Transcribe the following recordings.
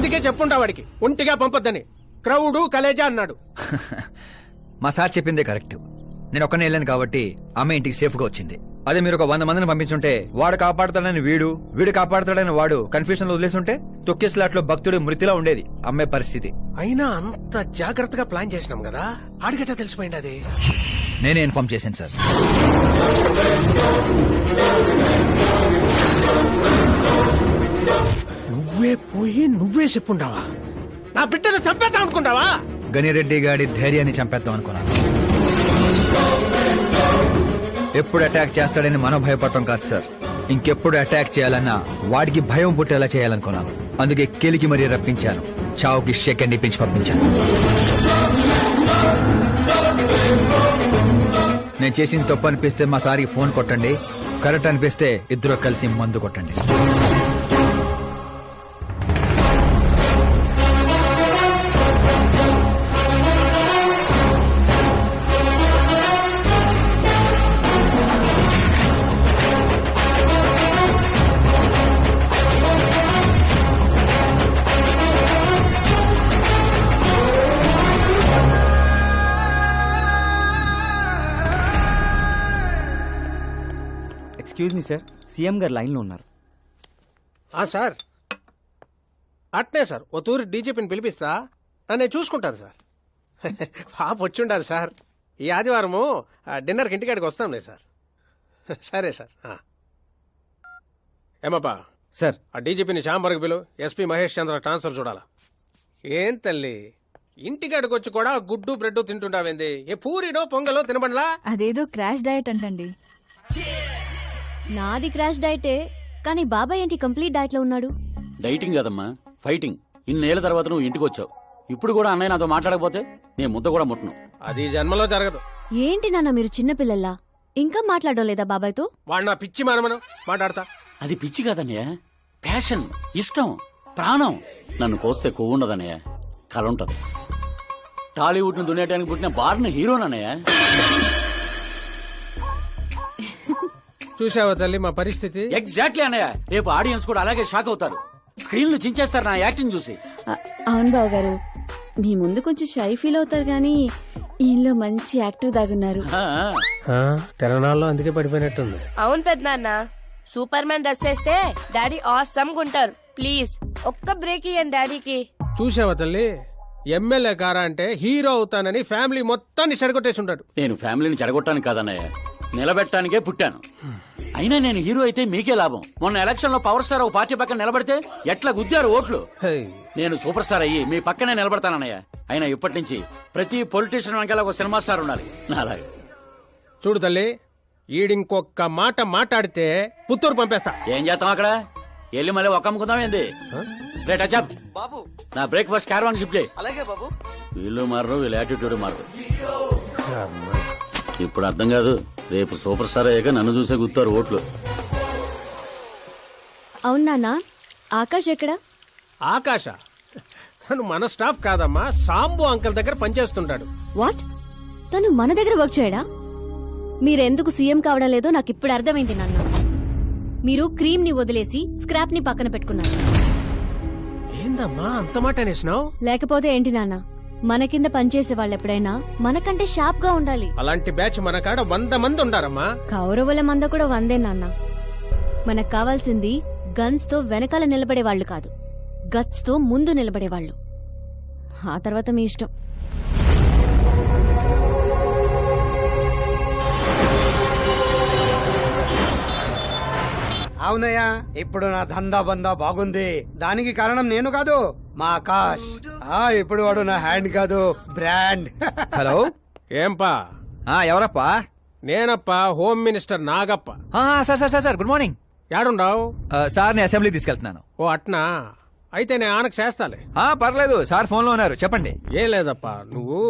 అందుకే చెప్పుంటా వాడికి ఒంటిగా పంపొద్దని. క్రౌడు కలేజా అన్నాడు. మా సార్ చెప్పిందే కరెక్ట్. నేను ఒక్కనే వెళ్ళాను కాబట్టి అమ్మ ఇంటికి సేఫ్ గా వచ్చింది. అదే మీరు ఒక 100 మందిని పంపించుంటే వాడు కాపాడుతాడని వీడు కాపాడుతాడని వాడు కన్ఫ్యూజన్ లో వదిలేసుంటే తొక్కేస్లాట్ లో భక్తుడి మృతిలా ఉండేది అమ్మాయి పరిస్థితి. అయినా అంత జాగ్రత్తగా ప్లాన్ చేసినాం కదా, ఆడిగట్టా తెలిసిపోయింది. అది నేనే ఇన్ఫార్మ్ చేశాను సార్. నువ్వే పోయి నువ్వే చెప్పుండావా? నా బిడ్డను చంపేద్దాం అనుకుంటావా? గనిరెడ్డి గాడి ధైర్యాన్ని చంపేద్దాం అనుకున్నాను. ఎప్పుడు అటాక్ చేస్తాడని మనం భయపడటం కాదు సార్, ఇంకెప్పుడు అటాక్ చేయాలన్నా వాడికి భయం పుట్టేలా చేయాలనుకున్నాను. అందుకే కెలికి మరీ రప్పించాను, చావుకి సెకండ్ ఇప్పించి పంపించాను. నేను చేసిన తప్పు అనిపిస్తే మా సారికి ఫోన్ కొట్టండి, కరెక్ట్ అనిపిస్తే ఇద్దరు కలిసి మందు కొట్టండి. ఎక్స్క్యూజ్ మీ సార్, సీఎం గారు లైన్లో ఉన్నారు. సార్ అట్నే సార్, ఓ తూరి డీజీపీని పిలిపిస్తా, నేను చూసుకుంటాను సార్. పాప వచ్చిండాలి సార్. ఈ ఆదివారము డిన్నర్కి ఇంటికాడికి వస్తాంలే సార్. సరే సార్. ఏమప్పా సార్, ఆ డీజీపీని చాంబర్కి పిలు, ఎస్పీ మహేష్ చంద్ర ట్రాన్స్ఫర్ చూడాలా. ఏం తల్లి ఇంటికాడికి వచ్చి కూడా గుడ్డు బ్రెడ్ తింటుంటావేంది? ఏ పూరినో పొంగలో తినబండ్లా? అదేదో క్రాష్ డయట్ అంటండి. నాది క్రాష్ డైటే, కానీ బాబాయ్ ఏంటి కంప్లీట్ డైట్ లో ఉన్నాడు? డైటింగ్ కదమ్మా, ఫైటింగ్. ఇన్నేళ్ల తర్వాత నువ్వు ఇంటికి వచ్చావు, ఇప్పుడు కూడా అన్నయ్య నాతో మాట్లాడకపోతే నేను ముద్ద కూడా ముట్టను. అది జన్మలో జరగదు. ఏంటి నాన్న మీరు చిన్నపిల్లల్లా ఇంకా మాట్లాడలేదా బాబాయ్తో? వాడు నా పిచ్చి మనమను మాట్లాడతా. అది పిచ్చి కాదన్నయ్య, ప్యాషన్, ఇష్టం, ప్రాణం. నన్ను కోస్తే కొవ్వు ఉండదన్నయ్య, కళ ఉంటది. టాలీవుడ్ ను దున్నేయడానికి పుట్టిన బార్న హీరోనన్నయ్య. చూసావా తల్లి మా పరిస్థితి? ఎగ్జాక్ట్లీ అన్నయ్య, రేపు ఆడియన్స్ కూడా అలాగే షాక్ అవుతారు. స్క్రీన్ లు చించేస్తారు నా యాక్టింగ్ చూసి. అవును బావ గారు, మీ ముందు కొంచెం షై ఫీల్ అవుతారు గానీ ఈయనలో మంచి యాక్టర్ దాగున్నారు. తెలంగాణలో అందుకే పడిపోయినట్టుంది. అవును పెద్దనాన్న, సూపర్ మ్యాన్ డ్రెస్ వేస్తే డాడీ ఆసమ్ గుంటారు. ప్లీజ్ ఒక్క బ్రేక్ ఇయ్యండి డాడీకి. చూసావా తల్లి, ఎమ్మెల్యే కారా అంటే హీరో అవుతానని ఫ్యామిలీ మొత్తాన్ని చెడగొట్టేసి ఉంటాడు. నేను ఫ్యామిలీని చెడగొట్టాను కాదన్నయ్య, నిలబెట్టడానికే పుట్టాను. అయినా నేను హీరో అయితే మీకే లాభం. మొన్న ఎలక్షన్ లో పవర్ స్టార్ ఒక పార్టీ పక్కన నిలబడితే ఎట్లా గుద్దారు ఓట్లు. నేను సూపర్ స్టార్ అయ్యి మీ పక్కనే నిలబడతానన్నయ్య. అయినా ఇప్పటి నుంచి ప్రతి పొలిటీషియన్ వెనకాల ఒక సినిమా స్టార్ ఉండాలి నాలాగే. చూడు తల్లి, ఈడింకొక్క మాట మాట్లాడితే పుత్తూరు పంపేస్తా. ఏం చేస్తాం అక్కడ? వెళ్ళి మళ్ళీ ఒక్క అమ్ముకుందాం ఏంది? బాబు నా బ్రేక్ఫాస్ట్ క్యారవాన్ షిఫ్ట్ చేయి. అలాగే బాబు. వీళ్ళు మారరు, వీళ్ళ యాటిట్యూడ్ మారరు. ఇప్పుడు అర్థం కాదు, రేపు సూపర్ స్టార్ అయ్యాక నన్ను చూసే గుర్తారు ఓట్లు. అవును నాన్న, ఆకాష్ ఎక్కడా? ఆకాశ తను మన స్టాఫ్ కాదమ్మా, సాంబు అంకల్ దగ్గర పనిచేస్తుంటాడు. వాట్? తను మన దగ్గర వర్క్ చేయడా? మీరెందుకు సీఎం కావడం లేదో నాకు ఇప్పుడు అర్థమైంది నాన్న. మీరు క్రీమ్ ని వదిలేసి స్క్రాప్ ని పక్కన పెట్టుకున్నారు. ఏందమ్మా అంత మాట అనేసినావు? లేకపోతే ఏంటి నాన్న, మన కింద పనిచేసే వాళ్ళు ఎప్పుడైనా మనకంటే షార్ప్ గా ఉండాలి. అలాంటి బ్యాచ్ మన కాడ 100 మంది ఉండారమ్మా. కౌరవుల మంద కూడా 100 నాన్న. మనకు కావాల్సింది గన్స్ తో వెనకాల నిలబడే వాళ్ళు కాదు, గట్స్ తో ముందు నిలబడేవాళ్ళు. ఆ తర్వాత మీ ఇష్టం. అవునయ్యా, ఇప్పుడు నా దందా బందా బాగుంది. దానికి కారణం నేను కాదు, మా ఆకాష్. ఇప్పుడు వాడు నా హ్యాండ్ కాదు, బ్రాండ్. హలో, ఏంపా? ఎవరప్పా? నేనప్పా, home minister Nagappa. Sir sir sir, good morning. యాడుండావు? సార్ ని అసెంబ్లీ తీసుకెళ్తున్నాను. ఓ అట్నా, అయితే నేను ఆనకు చేస్తాలే. పర్లేదు సార్, ఫోన్ లో ఉన్నారు, చెప్పండి. ఏం లేదప్పా, నువ్వు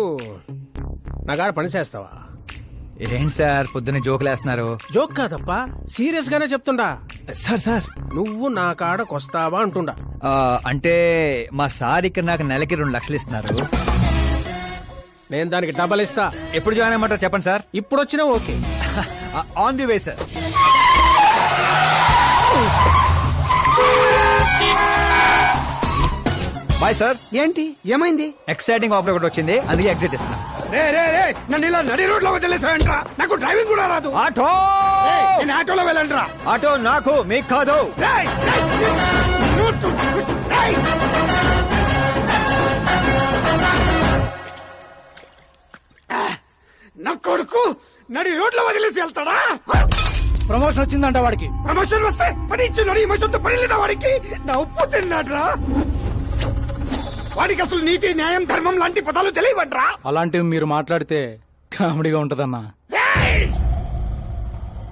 నా కాడ పని చేస్తావా? ఏంటి సార్ పొద్దున్నే జోకులేస్తున్నారు? జోక్ కాదప్పా, సీరియస్ గానే చెప్తుండా. సార్ సార్, నువ్వు నా కాడకొస్తావా అంటుండా. అంటే మా సార్ ఇక్కడ నాకు నెలకి 2 లక్షలు ఇస్తున్నారు. నేను దానికి డబల్ ఇస్తా. ఎప్పుడు జాయిన్ అయ్యమంటారు చెప్పండి సార్. ఇప్పుడు వచ్చినా okay. On the way sir. Hi sir. ఏంటి ఏమైంది? ఎక్సైటింగ్ ఆఫర్ ఒకటి వచ్చింది, అందుకే ఎగ్జిట్ ఇస్తున్నా. రే రే రే నన్ను ఇలా నడి రోడ్ లో వదిలేసాయంట్రా. నాకు డ్రైవింగ్ కూడా రాదు. ఆటో రేయ్, నేను ఆటోలో వెళ్ళండిరా. ఆటో నాకు, మీకు కాదు. రేయ్, రేయ్, రేయ్. నా కొడుకు నడి రోడ్లో వదిలేసి వెళ్తాడా? ప్రమోషన్ వచ్చిందంట వాడికి. ప్రమోషన్ వస్తే పని ఇచ్చిన ఇమోషన్తో పని లేదా వాడికి? నా ఉప్పు తిన్నాడ్రా. వాడికి అసలు నీతి న్యాయం ధర్మం లాంటి పదాలు తెలియవట్రా. అలాంటివి మీరు మాట్లాడితే కామెడీగా ఉంటదన్నా.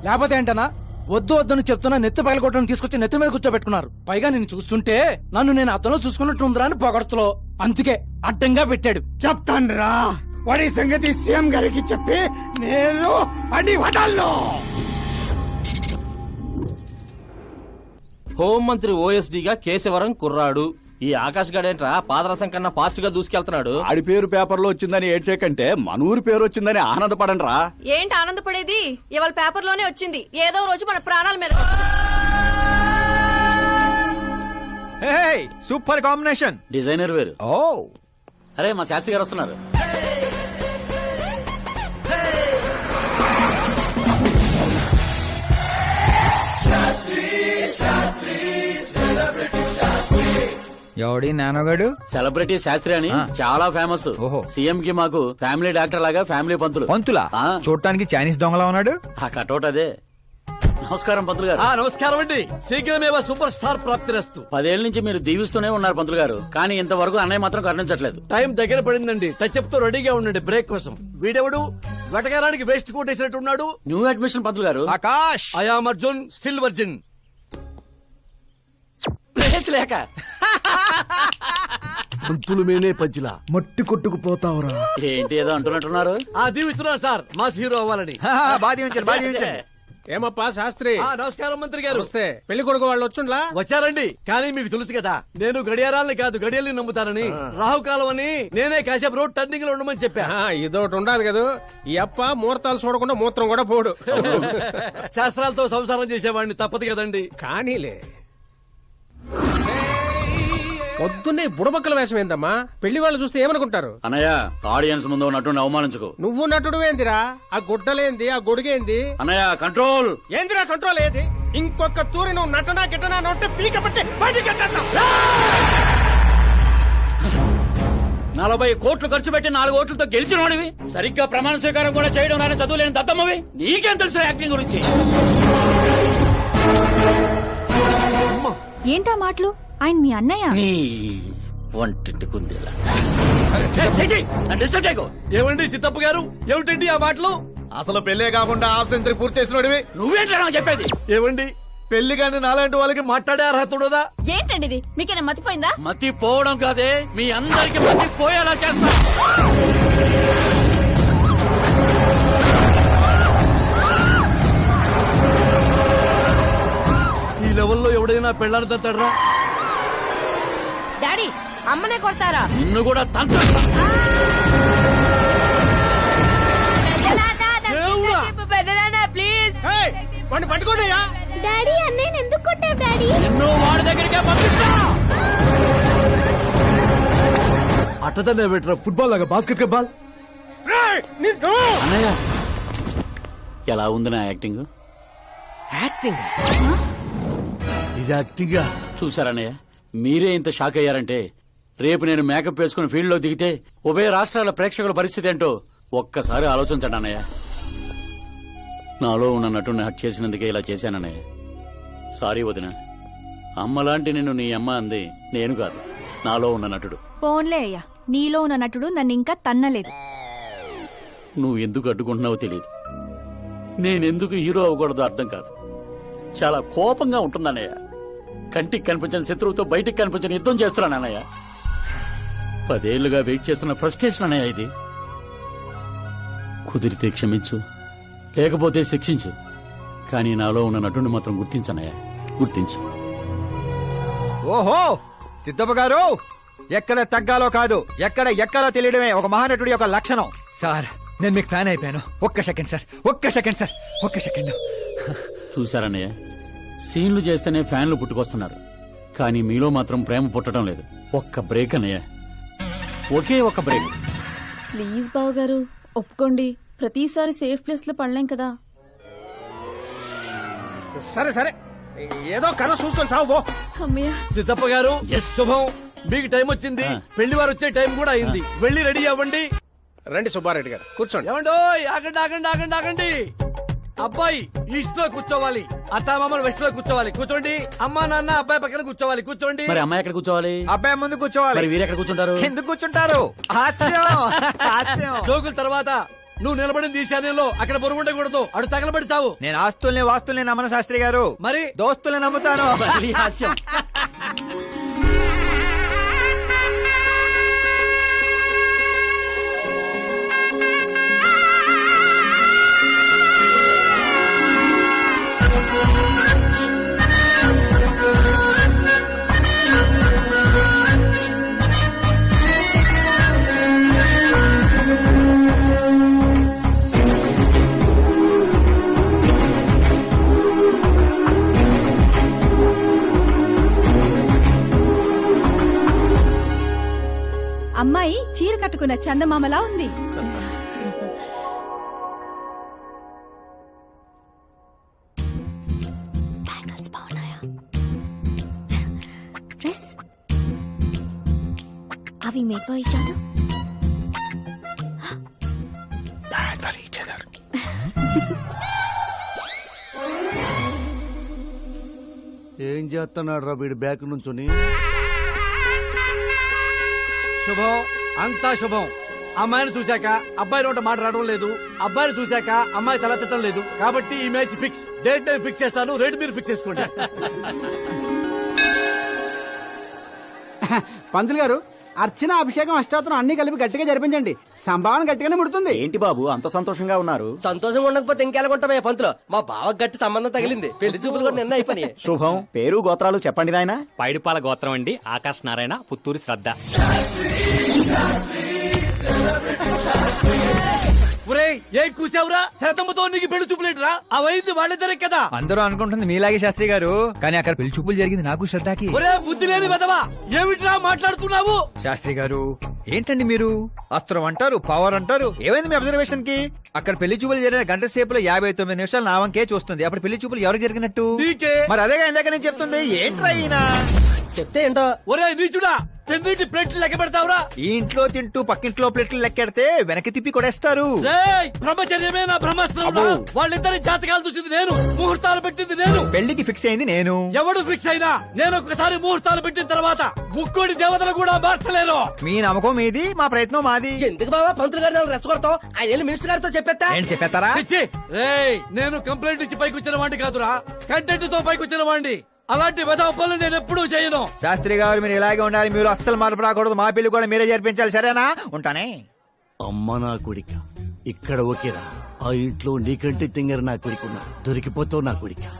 లేకపోతే ఏంటన్నా, వద్దు వద్దని చెప్తున్నా నెత్తి పగల కొట్టడం తీసుకొచ్చి నెత్తి మీద కూర్చోబెట్టుకున్నారు. పైగా నేను చూస్తుంటే నన్ను నేను అతను చూసుకున్నట్టుందిరా అని పొగడతలో, అందుకే అడ్డంగా పెట్టాడు. చెప్తాన్రా వాడి సంగతి సీఎం గారికి చెప్పి నేను అన్ని వదలను. హోంమంత్రి ఓఎస్డీగా కేశవరం కుర్రాడు. ఈ ఆకాశ్ గడేంట్రా పాదరసం కన్నా ఫాస్ట్ గా దూసుకెళ్తున్నాడు. ఆడి పేరు పేపర్లో వచ్చిందని ఏడ్చే కంటే మనూరి పేరు వచ్చిందని ఆనందపడండి రా. ఏంటి ఆనందపడేది? ఇవాళ పేపర్ లోనే వచ్చింది. ఏదో రోజు మన ప్రాణాల మీద. Super combination. డిజైనర్ వేరు. ఓ అరే మా శాస్త్రి గారు వస్తున్నారు. ఎవడి నానోగాడు? సెలబ్రిటీ శాస్త్రి అని చాలా ఫేమస్. ఓహో. సీఎం కి మాకు ఫ్యామిలీ డాక్టర్ లాగా ఫ్యామిలీ పంతులు. పంతులా? ఆ. చూడటానికి చైనీస్ దొంగలా ఉన్నాడు. ఆ కటౌట్ అదే. నమస్కారం పంతులు గారు. నమస్కారం అండి. శీఘ్రమే సూపర్ స్టార్ ప్రాప్తిరస్తు. 10 ఏళ్ల నుంచి మీరు దీవిస్తూనే ఉన్నారు పంతులు గారు, కానీ ఇంతవరకు అన్నయ్య మాత్రం కరుణించట్లేదు. టైం దగ్గర పడిందండి. టచ్ అప్ తో రెడీగా ఉండండి బ్రేక్ కోసం. వీడెవడు వెటకారానికి వేస్ట్ కోట్ వేసినట్టున్నాడు. న్యూ అడ్మిషన్ పంతులు గారు. Akash. I am Arjun, still virgin. Place లేక పంతులు మేనే పంచులా మట్టి కొట్టుకుపోతావురా. ఏంటి ఏదో అంటున్నట్టున్నారు. దీవిస్తున్నాను సార్ మాస్ హీరో అవ్వాలని. బాధ ఉంచండి. ఏమప్పా శాస్త్రి? నమస్కారం మంత్రి గారు. వస్తే పెళ్లి కొడుకు వాళ్ళు వచ్చుండ్లా? వచ్చారండి. కానీ మీకు తెలుసు కదా నేను గడియారాలని కాదు గడియల్ని నమ్ముతానని. రాహుకాలం అని నేనే కాసేపు రోడ్ టర్నింగ్ లో ఉండమని చెప్పా. ఇదొకటి ఉండదు కదా, ఈ అప్ప ముహూర్తాలు చూడకుండా మూత్రం కూడా పోడు. శాస్త్రాలతో సంసారం చేసేవాడిని, తప్పదు కదండి. కానీలే. పొద్దున్నే బుడబక్కల వేషం ఏందమ్మా? పెళ్లి వాళ్ళు చూస్తే ఏమనుకుంటారు? అన్నయ్య ఆడియన్స్ ముందు ఉన్నట్టు అవమానించుకో. నువ్వు నటుడు ఏందిరా? ఆ గుడ్డలేంది, ఆ గొడుగేంది? అన్నయ్య కంట్రోల్. ఏందిరా కంట్రోల్ ఏది? ఇంకొక తూరి నువ్వు నటనా గిట్టనా నొట్టే పీక పట్టి బయటికి 40 కోట్లు ఖర్చు పెట్టి 4 ఓట్లతో గెలిచినోడివి, సరిగ్గా ప్రమాణ స్వీకారం కూడా చేయడం నాన్న చదువులేని దద్దమ్మవి. నీకేం తెలుసు యాక్టింగ్ గురించి? ఏంటా మాటలు? ఆయన మీ అన్నయ్య. నీ వంటింటి కుందేలా. డిస్టర్బ్ చేయకు. ఏమండి సిద్ధప్ప గారు, ఏమిటండి ఆ మాటలు? అసలు పెళ్లే కాకుండా హాఫ్ సెంచరీ పూర్తి చేసినోడివి. నువ్వేంటా నాకు చెప్పేది? ఏమండి పెళ్లి కానీ నాలాంటి వాళ్ళకి మాట్లాడే అర్హత ఉండదా? ఏంటండి ఇది? మీకేనా మతిపోయిందా? మతి పోవడం కాదే, మీ అందరికి మతి పోయేలా చేస్తా. ఈ లెవెల్లో ఎవడైనా పెళ్ళాన్ని తట్టడరా? డాడీ అమ్మనే కొడతారా? నిన్ను కూడా తంత. పెద్దనాన్న ప్లీజ్. వాడిని పట్టుకోండియా. డాడీ అన్నయ్య ఎందుకు కొట్టావు డాడీ? నిన్ను వాడి దగ్గరికే పంపిస్తా. అట్టదనే పెట్టరా ఫుట్బాల్ లాగా బాస్కెట్ బాల్. అన్నయ్య ఎలా ఉంది నా యాక్టింగ్? ఇది యాక్టింగ్. చూసారన్నయ్య, మీరే ఇంత షాక్ అయ్యారంటే రేపు నేను మేకప్ వేసుకుని ఫీల్డ్ లో దిగితే ఉభయ రాష్ట్రాల ప్రేక్షకుల పరిస్థితి ఏంటో ఒక్కసారి ఆలోచించండి అన్నయ్య. నాలో ఉన్న నటుడిని హట్ చేసినందుకే ఇలా చేశానన్నయ్య. సారీ వదిన. అమ్మలాంటి నిన్ను నీ అమ్మ అంది నేను కాదు, నాలో ఉన్న నటుడు. పోన్లే అయ్యా, నీలో ఉన్న నటుడు నన్ను ఇంకా తన్నలేదు. నువ్వు ఎందుకు అడ్డుకుంటున్నావో తెలియదు, నేనెందుకు హీరో అవ్వకూడదో అర్థం కాదు. చాలా కోపంగా ఉంటుందన్నయ్య. కంటికి కనిపించిన శత్రువుతో బయటికి కనిపించిన యుద్ధం చేస్తున్నాను అన్నయ్య. 10 ఏళ్లుగా వెయిట్ చేస్తున్న ఫ్రస్ట్రేషన్ అన్నయ్య ఇది. కుదిరితే క్షమించు, లేకపోతే శిక్షించు, కానీ నాలో ఉన్న నటుని మాత్రం గుర్తించనయ్యా, గుర్తించు. ఓహో సిద్ధప్ప గారు, ఎక్కడ తగ్గాలో కాదు ఎక్కడ ఎక్కాలో తెలియడమే ఒక మహానటుడి యొక్క లక్షణం. సార్ నేను మీకు ఫ్యాన్ అయిపోయాను. ఒక్క సెకండ్ సార్, ఒక్క సెకండ్ సార్, ఒక్క సెకండ్. చూశారన్నయ్య, సీన్లు చేస్తేనే ఫ్యాన్లు పుట్టుకొస్తున్నారు, కానీ మీలో మాత్రం ప్రేమ పుట్టడం లేదు. ఒక్క బ్రేక్ అన్నయ్య, ఒకే ఒక బ్రేక్. ప్లీజ్ బావగారు ఒప్పుకోండి. ప్రతిసారి సేఫ్ ప్లేస్ లో పడలేం కదా. సరే సరే, ఏదో కథ చూసుకొని సాగు పో. అమ్మయ్య. సిద్ధప్ప గారు, శుభం. మీకు టైం వచ్చింది, పెళ్లి వారు వచ్చే టైం కూడా అయింది. వెళ్ళి రెడీ అవ్వండి. రండి సుబ్బారెడ్డి గారు, కూర్చోండి. ఏమండో, ఆగండి ఆగండి ఆగండి ఆగండి. అబ్బాయి ఈస్ట్ లో కూర్చోవాలి, అత్తామామలు వెస్ట్ లో కూర్చోవాలి. కూర్చోండి. అమ్మా నాన్న అబ్బాయి పక్కన కూర్చోవాలి. కూర్చోండి. మరి అమ్మాయి ఎక్కడ కూర్చోవాలి? అబ్బాయి ముందు కూర్చోవాలి. మరి వీరు ఎక్కడ కూర్చుంటారు? ఎందుకు కూర్చుంటారు? హాస్యం, హాస్యం. జోకుల తర్వాత నువ్వు నిలబడింది ఈశాన్యంలో, అక్కడ బరువు ఉండకూడదు. అడు తగలబడి చావు. నేను ఆస్తుల్ని వాస్తుల్ని నమ్మను శాస్త్రి గారు, మరి దోస్తుల్ని నమ్ముతాను. మళ్ళీ హాస్యం. అమ్మాయి చీర కట్టుకున్న చందమామలా ఉంది. బ్యాంగిల్స్ బాగున్నాయా? డ్రెస్ అవి మేక్ ఫర్ ఈచ్ అదర్. ఏం చేస్తున్నాడు రా వీడు బ్యాక్ నుంచుని? శుభం, అంతా శుభం. అమ్మాయిని చూశాక అబ్బాయి నోట మాట రావడం లేదు, అబ్బాయిని చూశాక అమ్మాయి తల తిట్టడం లేదు. కాబట్టి ఈ match fix. Date time fix చేస్తాను, రేట్ మీరు ఫిక్స్ చేసుకోండి. పంతులు గారు, అర్చన అభిషేకం అష్టాత్రం అన్ని కలిపి గట్టిగా జరిపించండి. సంభావన గట్టిగానే ముడుతుంది. ఏంటి బాబు అంత సంతోషంగా ఉన్నారు? సంతోషంగా ఉండకపోతే ఇంకెలాగుంటామే పంతులు. మా బావ గట్టి సంబంధం తగిలింది, పెళ్లి చూపులు కూడా నిన్న అయిపోయి. శుభం. పేరు గోత్రాలు చెప్పండి నాయన. పైడిపాల గోత్రం అండి, ఆకాశ్ నారాయణ, పుత్తూరు శ్రద్ధ. ఒరేయ్, ఏం కూసావురా? శతంతో నీకు పెళ్లి చూపులేట్రా? అవైంది వాళ్ళిద్దరే కదా. అందరూ అనుకుంటుంది మీలాగే శాస్త్రి గారు, కానీ అక్కడ పెళ్లి చూపులు జరిగింది నాకు శ్రద్ధకి. ఒరే బుద్ధి లేని వెదవా, ఏమిట్రా మాట్లాడుతున్నావు? శాస్త్రి గారు ఏంటండి మీరు? అస్త్రం అంటారు, పవర్ అంటారు. ఏమైంది మీ అబ్జర్వేషన్ కి? అక్కడ పెళ్లి చూపులు జరిగిన గంట సేపులో 59 నిమిషాలు నా వంకే చూస్తుంది. అప్పుడు పెళ్లి చూపులు ఎవరికి జరిగినట్టు? నీకే. మరి అదేగా ఇందాక నేను చెప్తుంది. ఏంట్రా ఈయన? చెప్తే ఏంటో. ఒరే నీచుడా, తెన్నింటి ప్లేట్లు లెక్క పెడతావురా? ఈ ఇంట్లో తింటూ పక్కింట్లో ప్లేట్లు లెక్కెడితే వెనక్కి తిప్పి కొడేస్తారు. రేయ్, బ్రహ్మచర్యమే నా బ్రహ్మాస్త్రం. వాళ్ళిద్దరి జాతకాలు చూసింది నేను, ముహూర్తాలు పెట్టింది నేను, పెళ్లికి ఫిక్స్ అయింది నేను. ఎవడు ఫిక్స్ అయినా నేను ఒక్కసారి ముహూర్తాలు పెట్టిన తర్వాత ముక్కోడి దేవతలు కూడా మార్చలేరు. మీ నమ్మకం మీది, మా ప్రయత్నం మాది. ఎందుకు బాబా పంతులు గారిని రెచ్చగొడతావు? ఆయన మినిస్టర్ గారితో చెప్పేస్తా. ఏంటి చెప్పేస్తారా? పిచ్చి. రేయ్, నేను కంప్లైంట్ ఇచ్చి పైకి వచ్చిన వాడిని కాదురా, కంటెంట్ తో పైకి వచ్చిన వాడిని. అలాంటి వెధవ పనులు నేను ఎప్పుడూ చేయను. శాస్త్రి గారు మీరు ఇలాగే ఉండాలి, మీరు అస్సలు మార్పు రాకూడదు. మా పెళ్లి కూడా మీరే జరిపించాలి, సరేనా? ఉంటానే. అమ్మ నా కొడిక, ఇక్కడ ఓకేరా. ఆ ఇంట్లో నీకంటే తింగర నా కొడుకున్నా, దొరికిపోతావు నా కొడిక.